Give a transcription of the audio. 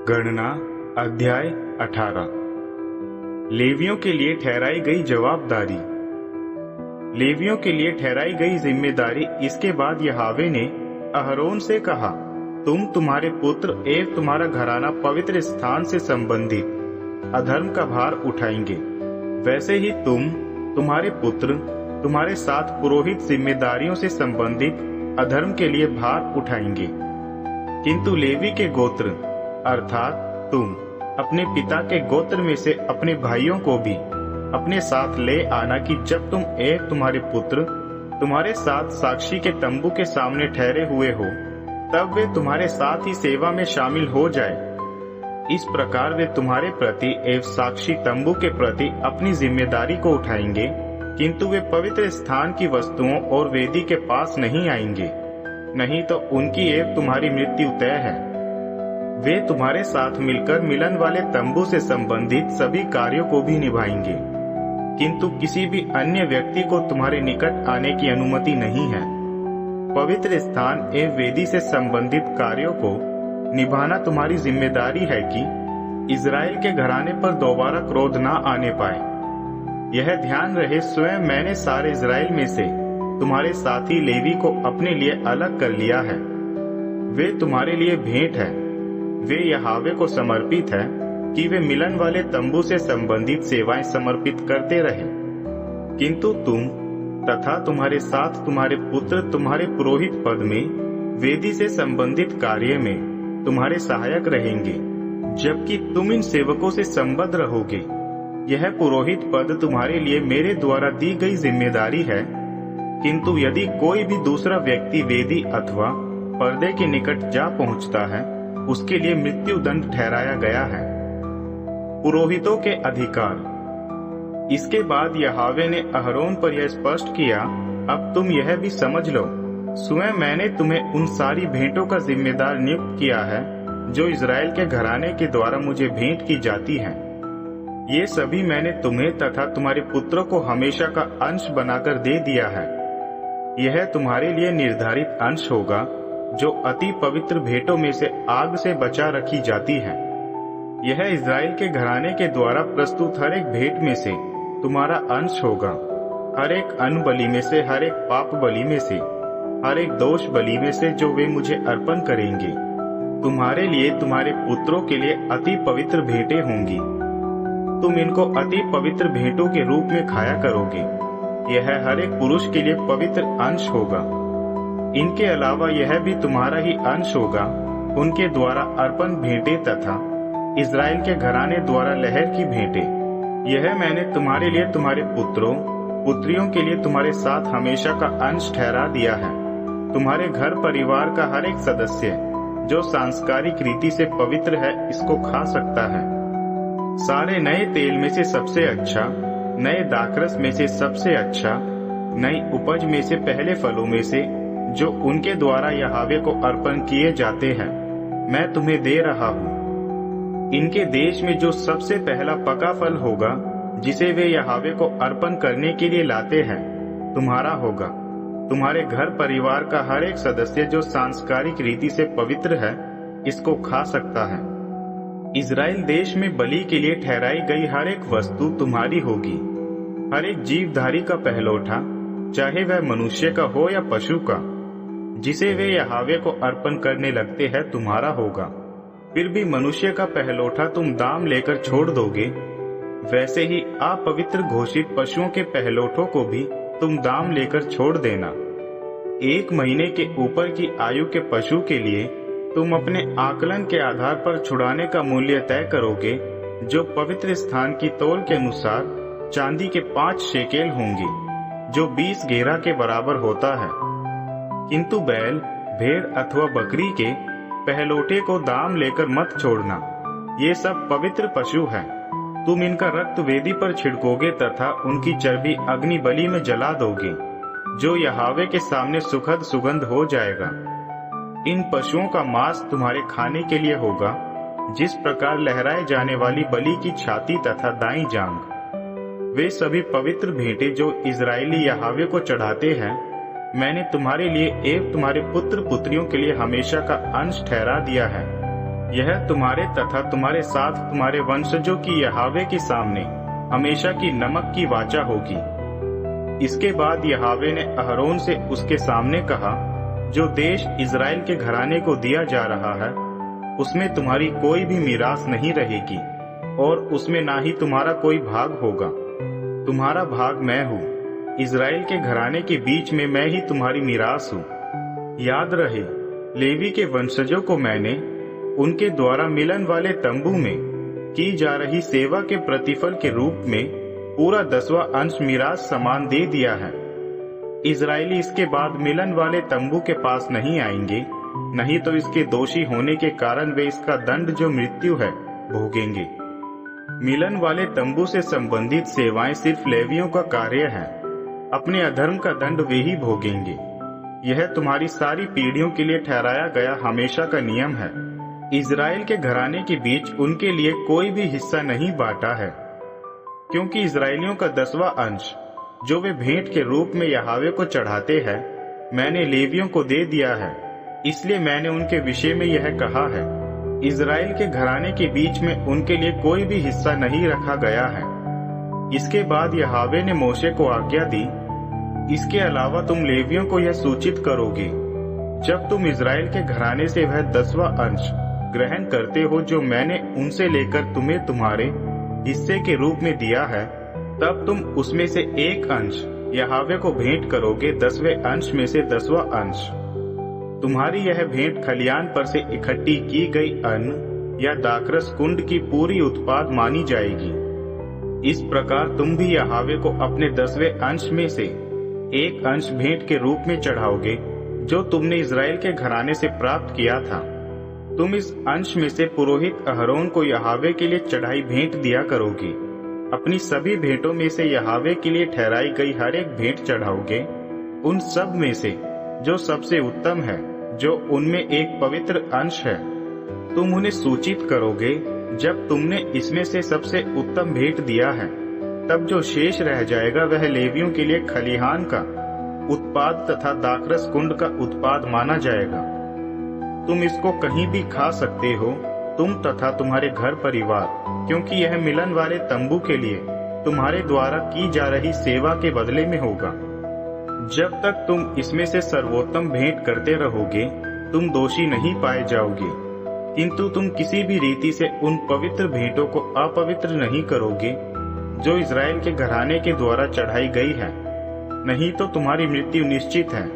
गणना अध्याय 18। लेवियों के लिए ठहराई गई जवाबदारी। लेवियों के लिए ठहराई गई जिम्मेदारी। इसके बाद यहोवा ने अहरोन से कहा, तुम, तुम्हारे पुत्र एवं तुम्हारा घराना पवित्र स्थान से संबंधित अधर्म का भार उठाएंगे। वैसे ही तुम, तुम्हारे पुत्र, तुम्हारे साथ पुरोहित जिम्मेदारियों से संबंधित अधर्म के लिए भार उठाएंगे। किंतु लेवी के गोत्र अर्थात तुम अपने पिता के गोत्र में से अपने भाइयों को भी अपने साथ ले आना कि जब तुम एवं तुम्हारे पुत्र तुम्हारे साथ साक्षी के तंबू के सामने ठहरे हुए हो, तब वे तुम्हारे साथ ही सेवा में शामिल हो जाए। इस प्रकार वे तुम्हारे प्रति एवं साक्षी तंबू के प्रति अपनी जिम्मेदारी को उठाएंगे, किंतु वे पवित्र स्थान की वस्तुओं और वेदी के पास नहीं आएंगे, नहीं तो उनकी एवं तुम्हारी मृत्यु तय है। वे तुम्हारे साथ मिलकर मिलन वाले तंबू से संबंधित सभी कार्यों को भी निभाएंगे, किंतु किसी भी अन्य व्यक्ति को तुम्हारे निकट आने की अनुमति नहीं है। पवित्र स्थान एवं वेदी से संबंधित कार्यों को निभाना तुम्हारी जिम्मेदारी है कि इज़राइल के घराने पर दोबारा क्रोध न आने पाए। यह ध्यान रहे, स्वयं मैंने सारे इज़राइल में से तुम्हारे साथी लेवी को अपने लिए अलग कर लिया है। वे तुम्हारे लिए भेंट है। वे यहोवा को समर्पित है कि वे मिलन वाले तंबू से संबंधित सेवाएं समर्पित करते रहे। किंतु तुम तथा तुम्हारे साथ तुम्हारे पुत्र तुम्हारे पुरोहित पद में वेदी से संबंधित कार्य में तुम्हारे सहायक रहेंगे, जबकि तुम इन सेवकों से संबद्ध रहोगे। यह पुरोहित पद तुम्हारे लिए मेरे द्वारा दी गई जिम्मेदारी है। किंतु यदि कोई भी दूसरा व्यक्ति वेदी अथवा पर्दे के निकट जा पहुंचता है, उसके लिए मृत्यु दंड ठहराया गया है। पुरोहितों के अधिकार। इसके बाद यहोवा ने अहरोन पर यह स्पष्ट किया, अब तुम यह भी समझ लो, स्वयं मैंने तुम्हें उन सारी भेंटों का जिम्मेदार नियुक्त किया है जो इज़राइल के घराने के द्वारा मुझे भेंट की जाती हैं। ये सभी मैंने तुम्हें तथा तुम्हारे पुत्रों को हमेशा का अंश बनाकर दे दिया है। यह तुम्हारे लिए निर्धारित अंश होगा जो अति पवित्र भेंटों में से आग से बचा रखी जाती है। यह इज़राइल के घराने के द्वारा प्रस्तुत हर एक भेंट में से तुम्हारा अंश होगा। हर एक अन्न बलि में से, हर एक पाप बलि में से, हर एक दोष बलि में से जो वे मुझे अर्पण करेंगे। तुम्हारे लिए, तुम्हारे पुत्रों के लिए अति पवित्र भेंटें होंगी। तुम इनको अति पवित्र भेंटों के रूप में खाया करोगे। यह हर एक पुरुष के लिए पवित्र अंश होगा। इनके अलावा यह भी तुम्हारा ही अंश होगा, उनके द्वारा अर्पण भेंटें तथा इज़राइल के घराने द्वारा लहर की भेंटें। यह मैंने तुम्हारे लिए तुम्हारे पुत्रों पुत्रियों के लिए तुम्हारे साथ हमेशा का अंश ठहरा दिया है। तुम्हारे घर परिवार का हर एक सदस्य जो सांस्कारिक रीति से पवित्र है, इसको खा सकता है। सारे नए तेल में से सबसे अच्छा, नए दाखरस में से सबसे अच्छा, नई उपज में से पहले फलों में से जो उनके द्वारा यहोवा को अर्पण किए जाते हैं, मैं तुम्हें दे रहा हूँ। इनके देश में जो सबसे पहला पका फल होगा, जिसे वे यहोवा को अर्पण करने के लिए लाते हैं, तुम्हारा होगा। तुम्हारे घर परिवार का हर एक सदस्य जो सांस्कारिक रीति से पवित्र है, इसको खा सकता है। इज़राइल देश में बलि के लिए ठहराई गई हर एक वस्तु तुम्हारी होगी। हर एक जीवधारी का पहलौठा, चाहे वह मनुष्य का हो या पशु का, जिसे वे यहोवा को अर्पण करने लगते हैं, तुम्हारा होगा। फिर भी मनुष्य का पहलौठा तुम दाम लेकर छोड़ दोगे, वैसे ही अपवित्र घोषित पशुओं के पहलौठों को भी तुम दाम लेकर छोड़ देना। 1 महीने के ऊपर की आयु के पशु के लिए तुम अपने आकलन के आधार पर छुड़ाने का मूल्य तय करोगे, जो पवित्र स्थान की तौल के अनुसार चांदी के 5 शेकेल होंगे, जो 20 घेरा के बराबर होता है। किंतु बैल, भेड़ अथवा बकरी के पहलौठे को दाम लेकर मत छोड़ना। ये सब पवित्र पशु हैं। तुम इनका रक्त वेदी पर छिड़कोगे तथा उनकी चर्बी अग्नि बलि में जला दोगे, जो यहोवा के सामने सुखद सुगंध हो जाएगा। इन पशुओं का मांस तुम्हारे खाने के लिए होगा, जिस प्रकार लहराए जाने वाली बलि की छाती तथा दाईं जांघ। वे सभी पवित्र भेंटें जो इज़राइली यहोवा को चढ़ाते हैं, मैंने तुम्हारे लिए एवं तुम्हारे पुत्र पुत्रियों के लिए हमेशा का अंश ठहरा दिया है। यह तुम्हारे तथा तुम्हारे साथ तुम्हारे वंशजों की यहोवा के सामने हमेशा की नमक की वाचा होगी। इसके बाद यहोवा ने अहरोन से उसके सामने कहा, जो देश इज़राइल के घराने को दिया जा रहा है उसमें तुम्हारी कोई भी मीरास नहीं रहेगी और उसमें ना ही तुम्हारा कोई भाग होगा। तुम्हारा भाग मैं हूँ, इज़राइल के घराने के बीच में मैं ही तुम्हारी मीरास हूँ। याद रहे, लेवी के वंशजों को मैंने उनके द्वारा मिलन वाले तंबू में की जा रही सेवा के प्रतिफल के रूप में पूरा 10वां अंश मीरास समान दे दिया है। इज़राइली इसके बाद मिलन वाले तंबू के पास नहीं आएंगे, नहीं तो इसके दोषी होने के कारण वे इसका दंड जो मृत्यु है भोगेंगे। मिलन वाले तंबू से संबंधित सेवाएं सिर्फ लेवियों का कार्य है, अपने अधर्म का दंड वे ही भोगेंगे। यह तुम्हारी सारी पीढ़ियों के लिए ठहराया गया हमेशा का नियम है। इज़राइल के घराने के बीच उनके लिए कोई भी हिस्सा नहीं बांटा है, क्योंकि इज़राइलियों का 10वां अंश जो वे भेंट के रूप में यहोवा को चढ़ाते हैं मैंने लेवियों को दे दिया है। इसलिए मैंने उनके विषय में यह कहा है, इज़राइल के घराने के बीच में उनके लिए कोई भी हिस्सा नहीं रखा गया है। इसके बाद यहोवा ने मूसा को आज्ञा दी, इसके अलावा तुम लेवियों को यह सूचित करोगे, जब तुम इज़राइल के घराने से वह 10वां अंश ग्रहण करते हो जो मैंने उनसे लेकर तुम्हें तुम्हारे हिस्से के रूप में दिया है, तब तुम उसमें से एक अंश यहोवा को भेंट करोगे, 10वें अंश में से 10वां अंश। तुम्हारी यह भेंट खलियान पर से इकट्ठी की गई अन्न या दाखरस कुंड की पूरी उत्पाद मानी जाएगी। इस प्रकार तुम भी यहोवा को अपने 10वें अंश में से एक अंश भेंट के रूप में चढ़ाओगे, जो तुमने इज़राइल के घराने से प्राप्त किया था। तुम इस अंश में से पुरोहित अहरोन को यहोवा के लिए चढ़ाई भेंट दिया करोगे। अपनी सभी भेंटों में से यहोवा के लिए ठहराई गई हर एक भेंट चढ़ाओगे, उन सब में से जो सबसे उत्तम है, जो उनमें एक पवित्र अंश है। तुम उन्हें सूचित करोगे, जब तुमने इसमें से सबसे उत्तम भेंट दिया है, तब जो शेष रह जाएगा वह लेवियों के लिए खलिहान का उत्पाद तथा दाखरस कुंड का उत्पाद माना जाएगा। तुम इसको कहीं भी खा सकते हो, तुम तथा तुम्हारे घर परिवार, क्योंकि यह मिलन वाले तंबू के लिए तुम्हारे द्वारा की जा रही सेवा के बदले में होगा। जब तक तुम इसमें से सर्वोत्तम भेंट करते रहोगे, तुम दोषी नहीं पाए जाओगे, किंतु तुम किसी भी रीति से उन पवित्र भेंटों को अपवित्र नहीं करोगे जो इज़राइल के घराने के द्वारा चढ़ाई गई है, नहीं तो तुम्हारी मृत्यु निश्चित है।